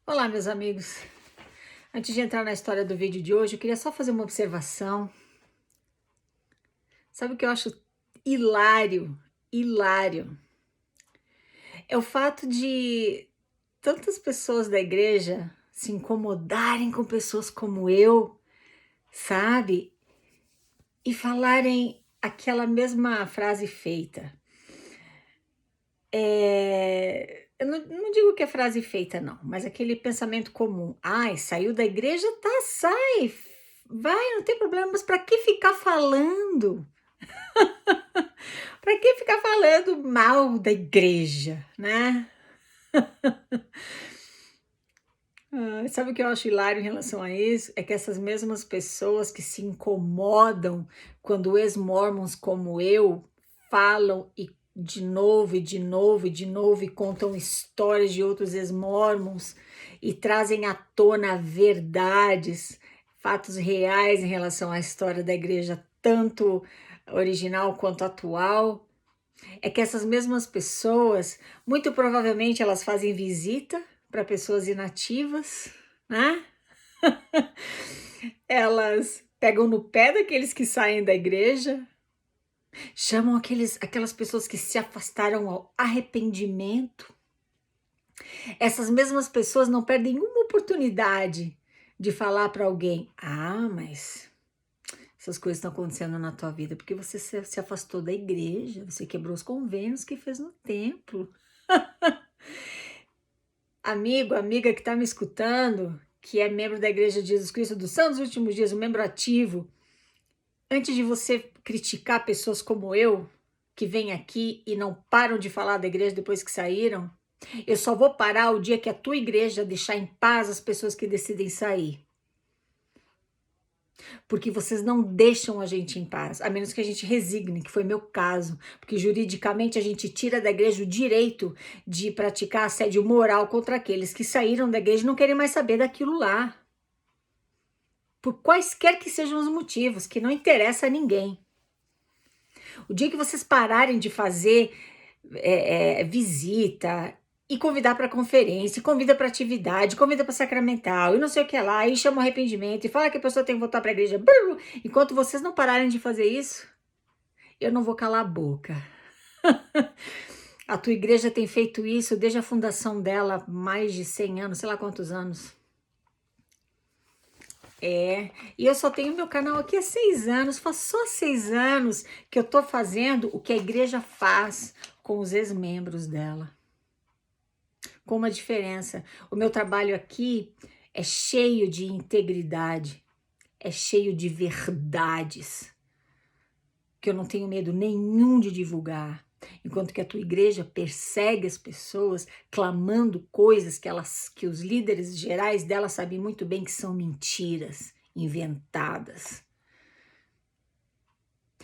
Olá, meus amigos. Antes de entrar na história do vídeo de hoje, eu queria só fazer uma observação. Sabe o que eu acho hilário? Hilário. É o fato de tantas pessoas da igreja se incomodarem com pessoas como eu, sabe? E falarem aquela mesma frase feita. Eu não digo que é frase feita, não, mas aquele pensamento comum. Ai, saiu da igreja, tá, sai, vai, não tem problema, mas para que ficar falando? Para que ficar falando mal da igreja, né? Sabe o que eu acho hilário em relação a isso? É que essas mesmas pessoas que se incomodam quando ex-mormons como eu falam e de novo e de novo e de novo e contam histórias de outros ex-mormons e trazem à tona verdades, fatos reais em relação à história da igreja, tanto original quanto atual. É que essas mesmas pessoas, muito provavelmente elas fazem visita para pessoas inativas, né? Elas pegam no pé daqueles que saem da igreja, chamam aquelas pessoas que se afastaram ao arrependimento. Essas mesmas pessoas não perdem uma oportunidade de falar para alguém: ah, mas essas coisas estão acontecendo na tua vida porque você se afastou da igreja, você quebrou os convênios que fez no templo. Amigo, amiga que está me escutando, que é membro da Igreja de Jesus Cristo dos Santos dos Últimos Dias, um membro ativo, antes de você criticar pessoas como eu, que vêm aqui e não param de falar da igreja depois que saíram, eu só vou parar o dia que a tua igreja deixar em paz as pessoas que decidem sair. Porque vocês não deixam a gente em paz, a menos que a gente resigne, que foi meu caso, porque juridicamente a gente tira da igreja o direito de praticar assédio moral contra aqueles que saíram da igreja e não querem mais saber daquilo lá. Por quaisquer que sejam os motivos, que não interessa a ninguém. O dia que vocês pararem de fazer visita e convidar para conferência, convida para atividade, convida para sacramental e não sei o que lá, e chama o arrependimento e fala que a pessoa tem que voltar para a igreja, enquanto vocês não pararem de fazer isso, eu não vou calar a boca. A tua igreja tem feito isso desde a fundação dela, mais de 100 anos, sei lá quantos anos. E eu só tenho meu canal aqui há 6 anos, faz só 6 anos que eu tô fazendo o que a igreja faz com os ex-membros dela. Com uma diferença, o meu trabalho aqui é cheio de integridade, é cheio de verdades, que eu não tenho medo nenhum de divulgar. Enquanto que a tua igreja persegue as pessoas, clamando coisas que os líderes gerais dela sabem muito bem que são mentiras, inventadas.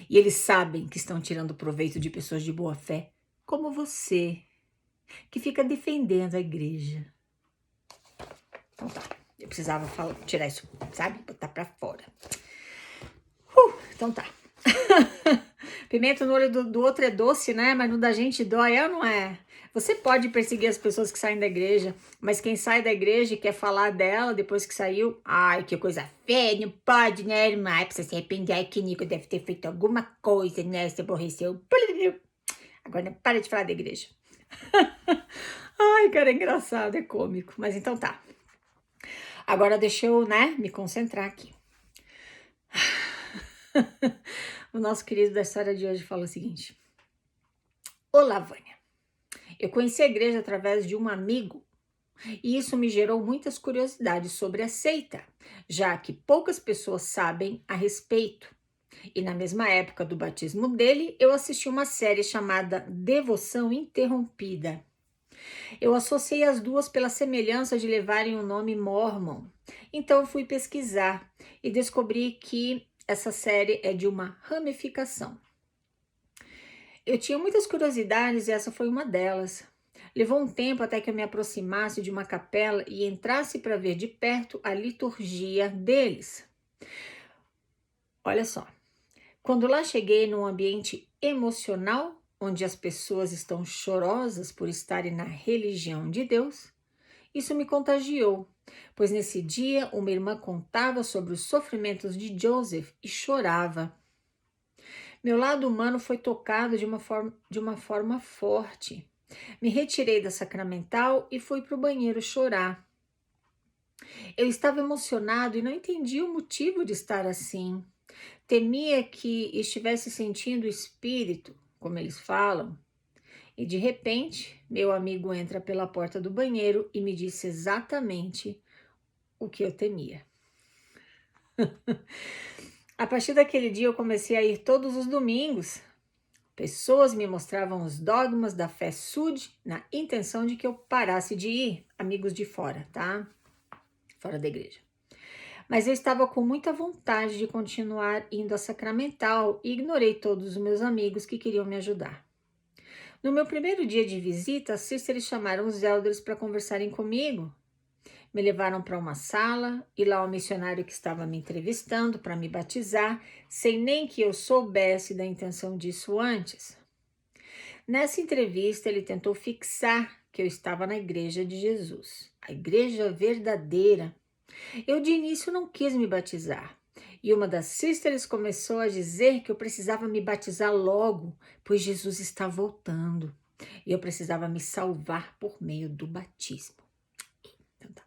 E eles sabem que estão tirando proveito de pessoas de boa fé, como você, que fica defendendo a igreja. Então tá, eu precisava tirar isso, sabe? Botar pra fora. Então tá. Pimenta no olho do outro é doce, né? Mas no da gente dói, é ou não é? Você pode perseguir as pessoas que saem da igreja, mas quem sai da igreja e quer falar dela depois que saiu, ai, que coisa feia, não pode, né, irmã? Precisa se arrepender, ai, que Nico deve ter feito alguma coisa, né? Se aborreceu. Agora não para de falar da igreja. Ai, cara, é engraçado, é cômico. Mas então tá. Agora deixa eu, né, me concentrar aqui. O nosso querido da história de hoje fala o seguinte: olá, Vânia. Eu conheci a igreja através de um amigo e isso me gerou muitas curiosidades sobre a seita, já que poucas pessoas sabem a respeito. E na mesma época do batismo dele, eu assisti uma série chamada Devoção Interrompida. Eu associei as duas pela semelhança de levarem o nome Mormon. Então fui pesquisar e descobri que essa série é de uma ramificação. Eu tinha muitas curiosidades e essa foi uma delas. Levou um tempo até que eu me aproximasse de uma capela e entrasse para ver de perto a liturgia deles. Olha só, quando lá cheguei num ambiente emocional, onde as pessoas estão chorosas por estarem na religião de Deus, Isso me contagiou, pois nesse dia uma irmã contava sobre os sofrimentos de Joseph e chorava. Meu lado humano foi tocado de uma forma forte. Me retirei da sacramental e fui para o banheiro chorar. Eu estava emocionado e não entendia o motivo de estar assim. Temia que estivesse sentindo o espírito, como eles falam, e de repente meu amigo entra pela porta do banheiro e me disse exatamente o que eu temia. A partir daquele dia eu comecei a ir todos os domingos. Pessoas me mostravam os dogmas da fé Sud na intenção de que eu parasse de ir, amigos de fora, tá? Fora da igreja. Mas eu estava com muita vontade de continuar indo à sacramental e ignorei todos os meus amigos que queriam me ajudar. No meu primeiro dia de visita, as sisters chamaram os elders para conversarem comigo. Me levaram para uma sala e lá o missionário que estava me entrevistando para me batizar, sem nem que eu soubesse da intenção disso antes. Nessa entrevista, ele tentou fixar que eu estava na Igreja de Jesus, a igreja verdadeira. Eu de início não quis me batizar. E uma das sisters começou a dizer que eu precisava me batizar logo, pois Jesus está voltando. E eu precisava me salvar por meio do batismo. Então tá.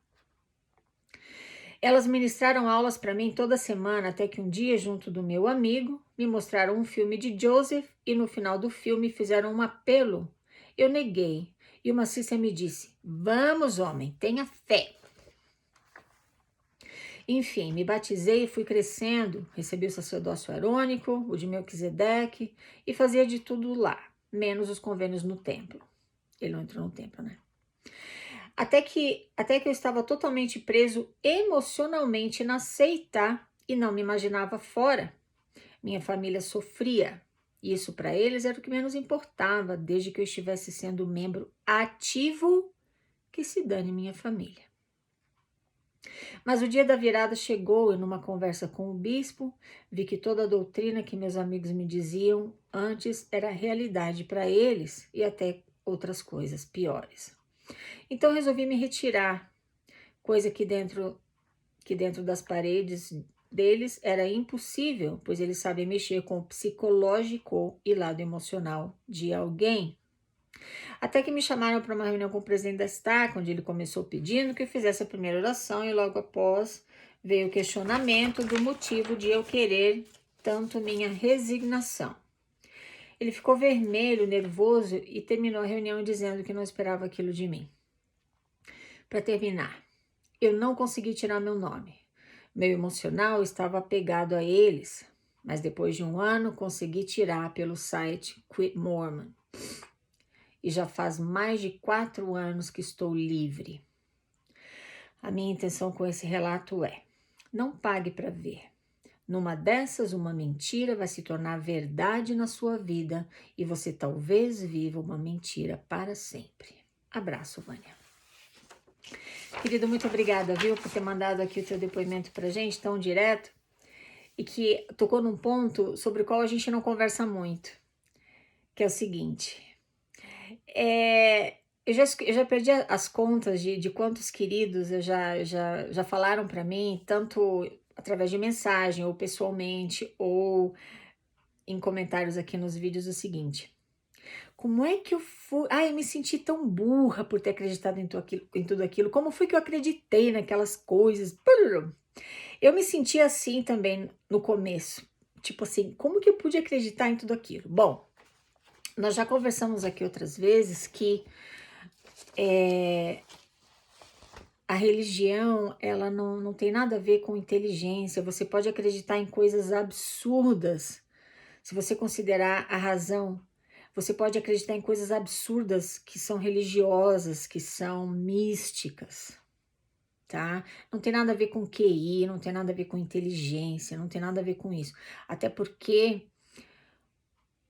Elas ministraram aulas para mim toda semana, até que um dia, junto do meu amigo, me mostraram um filme de Joseph e no final do filme fizeram um apelo. Eu neguei e uma sister me disse: "Vamos, homem, tenha fé." Enfim, me batizei e fui crescendo, recebi o sacerdócio arônico, o de Melquisedeque e fazia de tudo lá, menos os convênios no templo. Ele não entrou no templo, né? Até que eu estava totalmente preso emocionalmente na seita e não me imaginava fora. Minha família sofria. Isso para eles era o que menos importava, desde que eu estivesse sendo membro ativo, que se dane minha família. Mas o dia da virada chegou e numa conversa com o bispo, vi que toda a doutrina que meus amigos me diziam antes era realidade para eles e até outras coisas piores. Então resolvi me retirar, coisa que dentro das paredes deles era impossível, pois eles sabem mexer com o psicológico e lado emocional de alguém. Até que me chamaram para uma reunião com o presidente da STAC, onde ele começou pedindo que eu fizesse a primeira oração e logo após veio o questionamento do motivo de eu querer tanto minha resignação. Ele ficou vermelho, nervoso e terminou a reunião dizendo que não esperava aquilo de mim. Para terminar, eu não consegui tirar meu nome. Meu emocional estava apegado a eles, mas depois de um ano consegui tirar pelo site Quit Mormon. E já faz mais de 4 anos que estou livre. A minha intenção com esse relato é: não pague para ver. Numa dessas, uma mentira vai se tornar verdade na sua vida e você talvez viva uma mentira para sempre. Abraço, Vânia. Querido, muito obrigada, viu, por ter mandado aqui o teu depoimento pra gente, tão direto, e que tocou num ponto sobre o qual a gente não conversa muito, que é o seguinte. Eu já perdi as contas de quantos queridos já falaram para mim, tanto através de mensagem, ou pessoalmente, ou em comentários aqui nos vídeos, o seguinte: como é que eu fui? Eu me senti tão burra por ter acreditado em tudo aquilo. Como foi que eu acreditei naquelas coisas? Eu me senti assim também no começo. Tipo assim, como que eu pude acreditar em tudo aquilo? Bom, nós já conversamos aqui outras vezes que a religião, ela não tem nada a ver com inteligência. Você pode acreditar em coisas absurdas. Se você considerar a razão, você pode acreditar em coisas absurdas que são religiosas, que são místicas, tá? Não tem nada a ver com QI, não tem nada a ver com inteligência, não tem nada a ver com isso. Até porque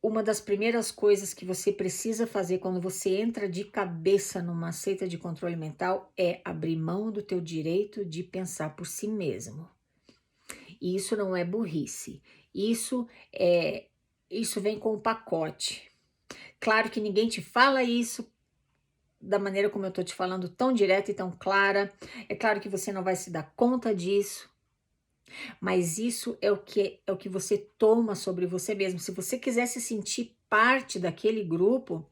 uma das primeiras coisas que você precisa fazer quando você entra de cabeça numa seita de controle mental é abrir mão do teu direito de pensar por si mesmo. E isso não é burrice. Isso vem com o pacote. Claro que ninguém te fala isso da maneira como eu tô te falando, tão direta e tão clara. É claro que você não vai se dar conta disso, mas isso é o que você toma sobre você mesmo. Se você quiser se sentir parte daquele grupo,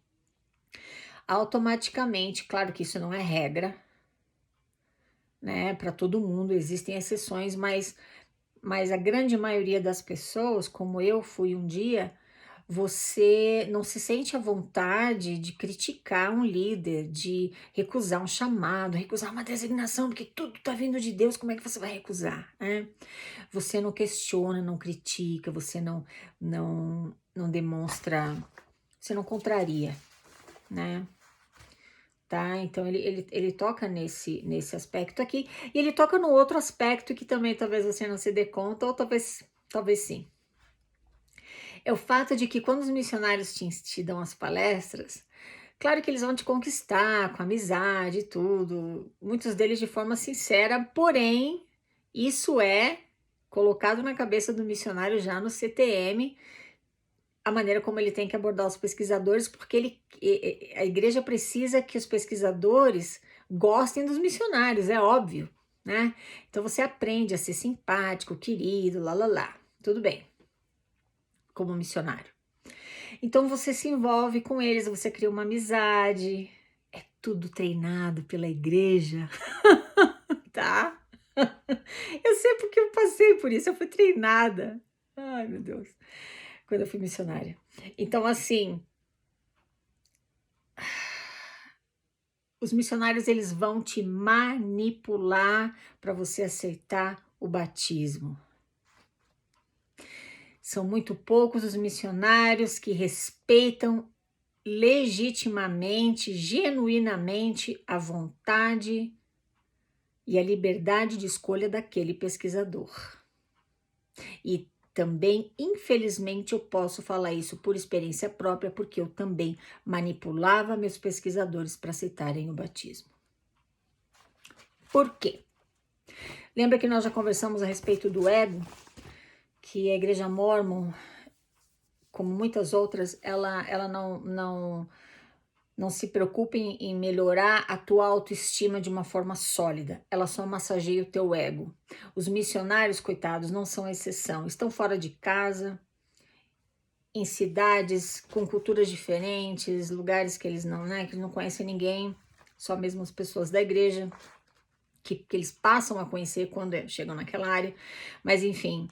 automaticamente, claro que isso não é regra, né, para todo mundo, existem exceções, mas a grande maioria das pessoas, como eu fui um dia, você não se sente à vontade de criticar um líder, de recusar um chamado, recusar uma designação, porque tudo está vindo de Deus, como é que você vai recusar, né? Você não questiona, não critica, você não demonstra, você não contraria, né? Tá? Então ele toca nesse aspecto aqui, e ele toca no outro aspecto que também talvez você não se dê conta, ou talvez sim. É o fato de que quando os missionários te dão as palestras, claro que eles vão te conquistar com amizade e tudo, muitos deles de forma sincera, porém, isso é colocado na cabeça do missionário já no CTM, a maneira como ele tem que abordar os pesquisadores, porque a igreja precisa que os pesquisadores gostem dos missionários, é óbvio, né? Então você aprende a ser simpático, querido, lá, lá, lá. Tudo bem, como missionário. Então você se envolve com eles, você cria uma amizade, é tudo treinado pela igreja, tá? Eu sei porque eu passei por isso, eu fui treinada. Ai, meu Deus, quando eu fui missionária. Então, assim, os missionários eles vão te manipular para você aceitar o batismo. São muito poucos os missionários que respeitam legitimamente, genuinamente a vontade e a liberdade de escolha daquele pesquisador. E também, infelizmente, eu posso falar isso por experiência própria, porque eu também manipulava meus pesquisadores para aceitarem o batismo. Por quê? Lembra que nós já conversamos a respeito do ego? Que a igreja mórmon, como muitas outras, ela não se preocupa em melhorar a tua autoestima de uma forma sólida. Ela só massageia o teu ego. Os missionários, coitados, não são exceção. Estão fora de casa, em cidades com culturas diferentes, lugares que eles não, né, que não conhecem ninguém, só mesmo as pessoas da igreja, que eles passam a conhecer quando chegam naquela área. Mas enfim,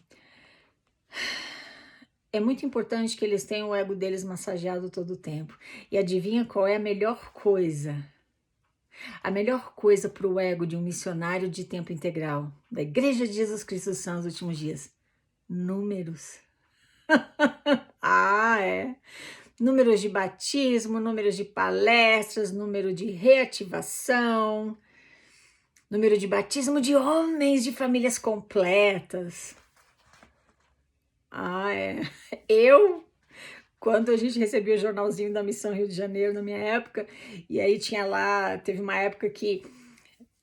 é muito importante que eles tenham o ego deles massageado todo o tempo. E adivinha qual é a melhor coisa? A melhor coisa para o ego de um missionário de tempo integral, da Igreja de Jesus Cristo dos Santos dos Últimos Dias? Números. Ah, é. Números de batismo, números de palestras, número de reativação, número de batismo de homens de famílias completas. Ah, é. Quando a gente recebia o jornalzinho da Missão Rio de Janeiro, na minha época, e aí tinha lá, teve uma época que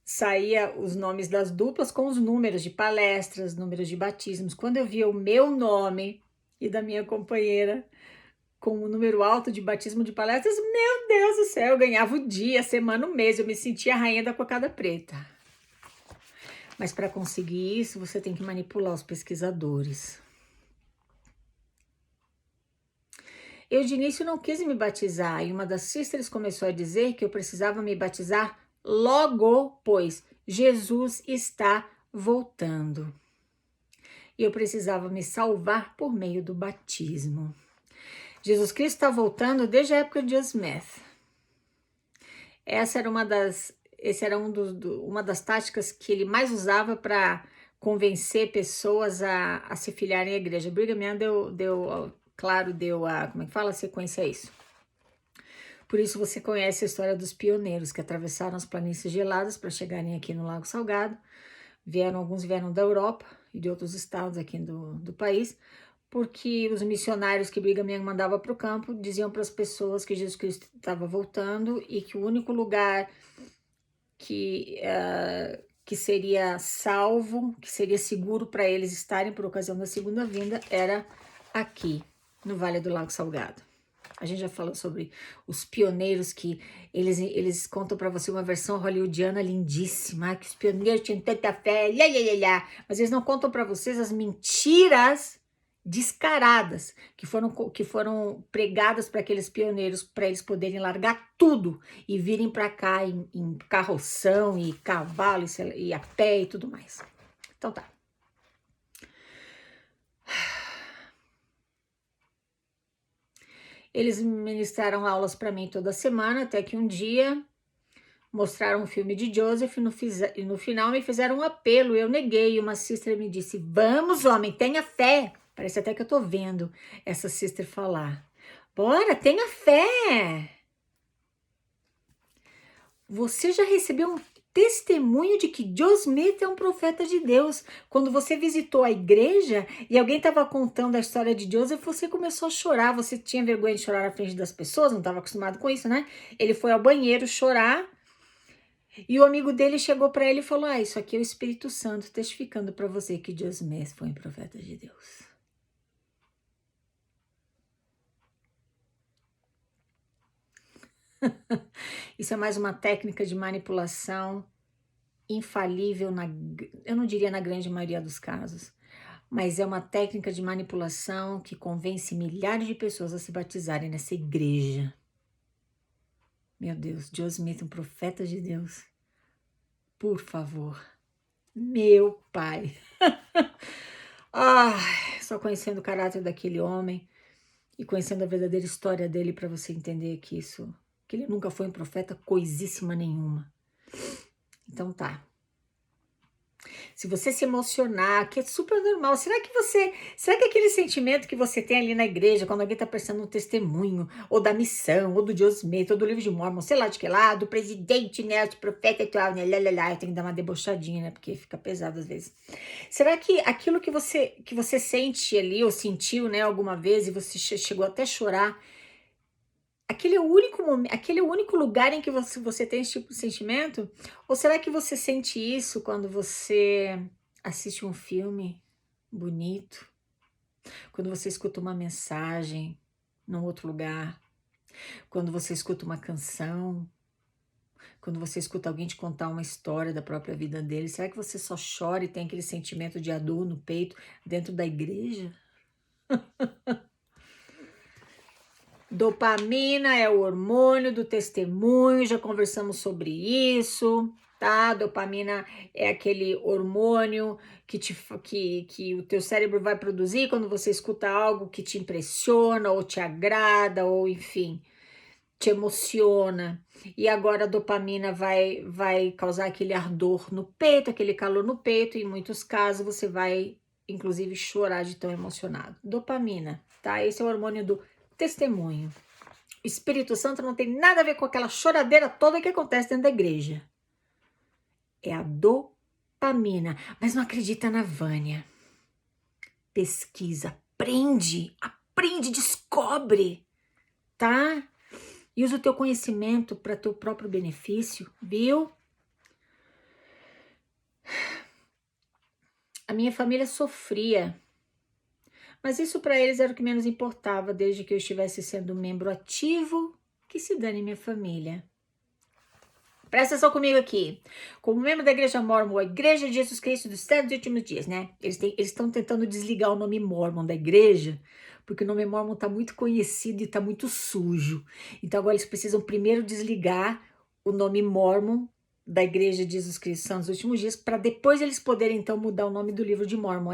saía os nomes das duplas com os números de palestras, números de batismos. Quando eu via o meu nome e da minha companheira com o número alto de batismo de palestras, meu Deus do céu, eu ganhava o dia, a semana, o mês, eu me sentia a rainha da cocada preta. Mas para conseguir isso, você tem que manipular os pesquisadores. Eu de início não quis me batizar e uma das sisters começou a dizer que eu precisava me batizar logo, pois Jesus está voltando. E eu precisava me salvar por meio do batismo. Jesus Cristo está voltando desde a época de Smith. Essa era uma das táticas que ele mais usava para convencer pessoas a se filiarem à igreja. Brigham Young deu como é que fala, a sequência a isso. Por isso você conhece a história dos pioneiros que atravessaram as planícies geladas para chegarem aqui no Lago Salgado. Alguns vieram da Europa e de outros estados aqui do país, porque os missionários que Brigham Young mandava para o campo diziam para as pessoas que Jesus Cristo estava voltando e que o único lugar que seria salvo, que seria seguro para eles estarem por ocasião da segunda vinda, era aqui, no Vale do Lago Salgado. A gente já falou sobre os pioneiros que eles contam para você uma versão hollywoodiana lindíssima, que os pioneiros tinham tanta fé, lá, lá, lá, lá. Mas eles não contam para vocês as mentiras descaradas que foram pregadas para aqueles pioneiros, para eles poderem largar tudo e virem para cá em carroção e cavalo e a pé e tudo mais. Então tá. Eles ministraram aulas para mim toda semana, até que um dia mostraram um filme de Joseph e no final me fizeram um apelo. Eu neguei. Uma sister me disse: vamos, homem, tenha fé. Parece até que eu tô vendo essa sister falar. Bora, tenha fé. Você já recebeu um testemunho de que Joe Smith é um profeta de Deus. Quando você visitou a igreja e alguém estava contando a história de Joseph, você começou a chorar. Você tinha vergonha de chorar na frente das pessoas, não estava acostumado com isso, né? Ele foi ao banheiro chorar e o amigo dele chegou para ele e falou: ah, isso aqui é o Espírito Santo testificando para você que Joe Smith foi um profeta de Deus. Isso é mais uma técnica de manipulação infalível, eu não diria na grande maioria dos casos, mas é uma técnica de manipulação que convence milhares de pessoas a se batizarem nessa igreja. Meu Deus, Joe Smith, um profeta de Deus. Por favor. Meu pai. Só conhecendo o caráter daquele homem e conhecendo a verdadeira história dele para você entender que ele nunca foi um profeta coisíssima nenhuma. Então tá. Se você se emocionar, que é super normal, será que aquele sentimento que você tem ali na igreja, quando alguém está prestando um testemunho, ou da missão, ou do Joe Smith, ou do livro de Mormon, sei lá de que lá, do presidente, né, do profeta atual, né, eu tenho que dar uma debochadinha, né, porque fica pesado às vezes. Será que aquilo que você sente ali, ou sentiu, né, alguma vez, e você chegou até a chorar, aquele é o único momento, aquele é o único lugar em que você tem esse tipo de sentimento? Ou será que você sente isso quando você assiste um filme bonito? Quando você escuta uma mensagem num outro lugar? Quando você escuta uma canção? Quando você escuta alguém te contar uma história da própria vida dele? Será que você só chora e tem aquele sentimento de dor no peito dentro da igreja? Dopamina é o hormônio do testemunho, já conversamos sobre isso, tá? Dopamina é aquele hormônio que o teu cérebro vai produzir quando você escuta algo que te impressiona ou te agrada ou, enfim, te emociona. E agora a dopamina vai causar aquele ardor no peito, aquele calor no peito, e em muitos casos você vai, inclusive, chorar de tão emocionado. Dopamina, tá? Esse é o hormônio do testemunho. O Espírito Santo não tem nada a ver com aquela choradeira toda que acontece dentro da igreja. É a dopamina. Mas não acredita na Vânia. Pesquisa, aprende, descobre, tá? E usa o teu conhecimento para teu próprio benefício, viu? A minha família sofria, mas isso para eles era o que menos importava, desde que eu estivesse sendo um membro ativo, que se dane minha família. Presta atenção comigo aqui. Como membro da Igreja Mormon, a Igreja de Jesus Cristo dos Santos Últimos Dias, né? Eles estão tentando desligar o nome Mormon da igreja, porque o nome Mormon está muito conhecido e está muito sujo. Então agora eles precisam primeiro desligar o nome Mormon da Igreja de Jesus Cristo dos Santos Últimos Dias, para depois eles poderem então mudar o nome do livro de Mormon.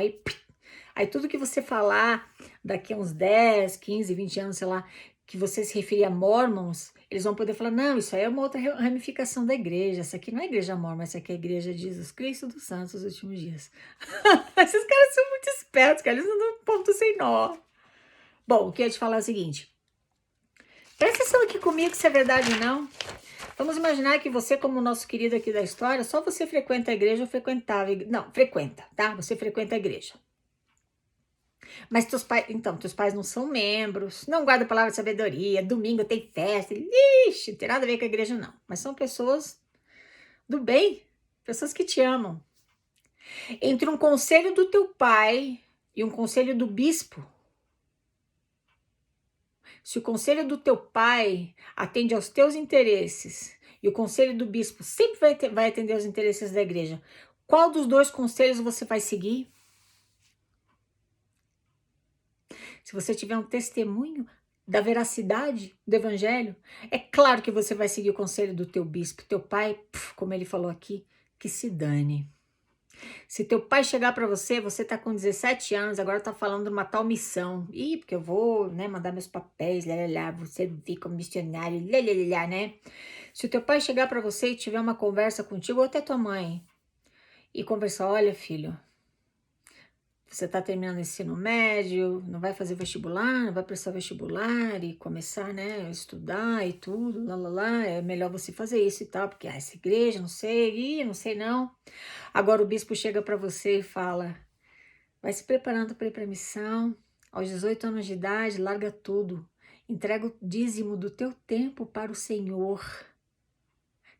Aí tudo que você falar daqui a uns 10, 15, 20 anos, sei lá, que você se referir a Mormons, eles vão poder falar: não, isso aí é uma outra ramificação da igreja, essa aqui não é a igreja Mormon, essa aqui é a igreja de Jesus Cristo dos Santos dos Últimos Dias. Esses caras são muito espertos, cara, eles não dão ponto sem nó. Bom, o que eu ia te falar é o seguinte: presta atenção aqui comigo se é verdade ou não. Vamos imaginar que você, como o nosso querido aqui da história, só você frequenta a igreja ou frequentava. Não, frequenta, tá? Você frequenta a igreja. Mas teus pais não são membros, não guardam a palavra de sabedoria, domingo tem festa, ixi, não tem nada a ver com a igreja não. Mas são pessoas do bem, pessoas que te amam. Entre um conselho do teu pai e um conselho do bispo, Se o conselho do teu pai atende aos teus interesses e o conselho do bispo sempre vai atender aos interesses da igreja, qual dos dois conselhos você vai seguir? Se você tiver um testemunho da veracidade do evangelho, é claro que você vai seguir o conselho do teu bispo. Teu pai, como ele falou aqui, que se dane. Se teu pai chegar para você, você tá com 17 anos, agora tá falando de uma tal missão. Ih, porque eu vou, né, mandar meus papéis, vou servir como missionário, né? Se o teu pai chegar para você e tiver uma conversa contigo, ou até tua mãe, e conversar, olha, filho, você tá terminando o ensino médio, não vai fazer vestibular, não vai prestar vestibular e começar, né, a estudar e tudo, é melhor você fazer isso e tal, porque essa igreja, não sei, não sei não. Agora o bispo chega para você e fala, vai se preparando para ir para a missão, aos 18 anos de idade, larga tudo, entrega o dízimo do teu tempo para o Senhor,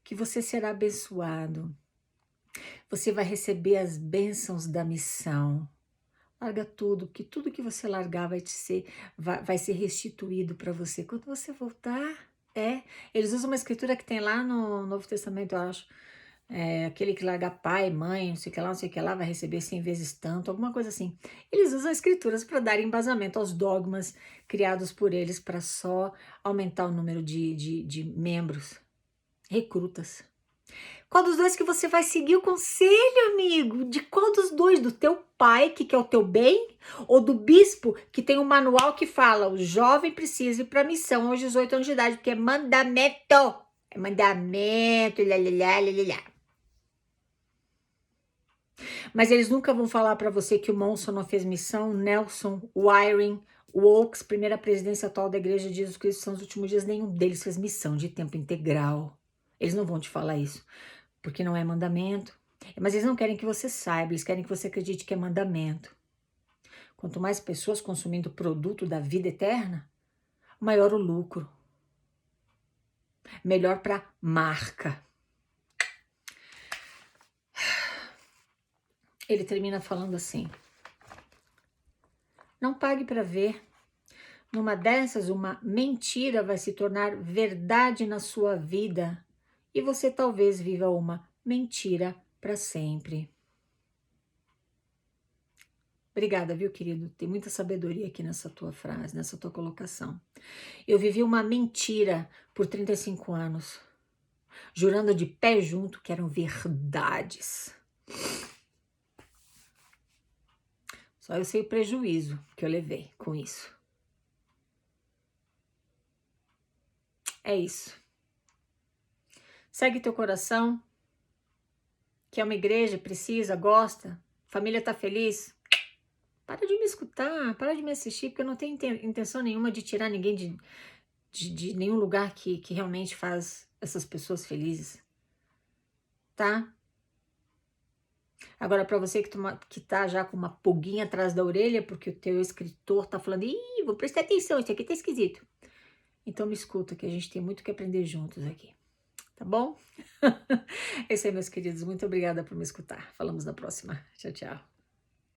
que você será abençoado, você vai receber as bênçãos da missão. Larga tudo, que tudo que você largar vai ser restituído para você. Quando você voltar, eles usam uma escritura que tem lá no Novo Testamento, eu acho. Aquele que larga pai, mãe, não sei o que lá, não sei o que lá, vai receber 100 vezes tanto, alguma coisa assim. Eles usam escrituras para dar embasamento aos dogmas criados por eles para só aumentar o número de membros, recrutas. Qual dos dois que você vai seguir o conselho, amigo? De qual dos dois? Do teu pai, que quer o teu bem? Ou do bispo, que tem um manual que fala o jovem precisa ir para a missão aos 18 anos de idade, porque é mandamento. É mandamento, lá. Mas eles nunca vão falar para você que o Monson não fez missão, Nelson, Wiring, Oaks, primeira presidência atual da Igreja de Jesus Cristo são os últimos dias, nenhum deles fez missão de tempo integral. Eles não vão te falar isso, porque não é mandamento. Mas eles não querem que você saiba, eles querem que você acredite que é mandamento. Quanto mais pessoas consumindo o produto da vida eterna, maior o lucro. Melhor para marca. Ele termina falando assim, não pague para ver. Numa dessas, uma mentira vai se tornar verdade na sua vida e você talvez viva uma mentira para sempre. Obrigada, viu, querido? Tem muita sabedoria aqui nessa tua frase, nessa tua colocação. Eu vivi uma mentira por 35 anos, jurando de pé junto que eram verdades. Só eu sei o prejuízo que eu levei com isso. É isso. Segue teu coração, que é uma igreja, precisa, gosta, família tá feliz. Para de me escutar, para de me assistir, porque eu não tenho intenção nenhuma de tirar ninguém de nenhum lugar que realmente faz essas pessoas felizes. Tá? Agora, para você que tá já com uma pulguinha atrás da orelha, porque o teu escritor tá falando, ih, vou prestar atenção, isso aqui tá esquisito. Então me escuta, que a gente tem muito que aprender juntos aqui. Tá bom? É isso aí, meus queridos. Muito obrigada por me escutar. Falamos na próxima. Tchau, tchau.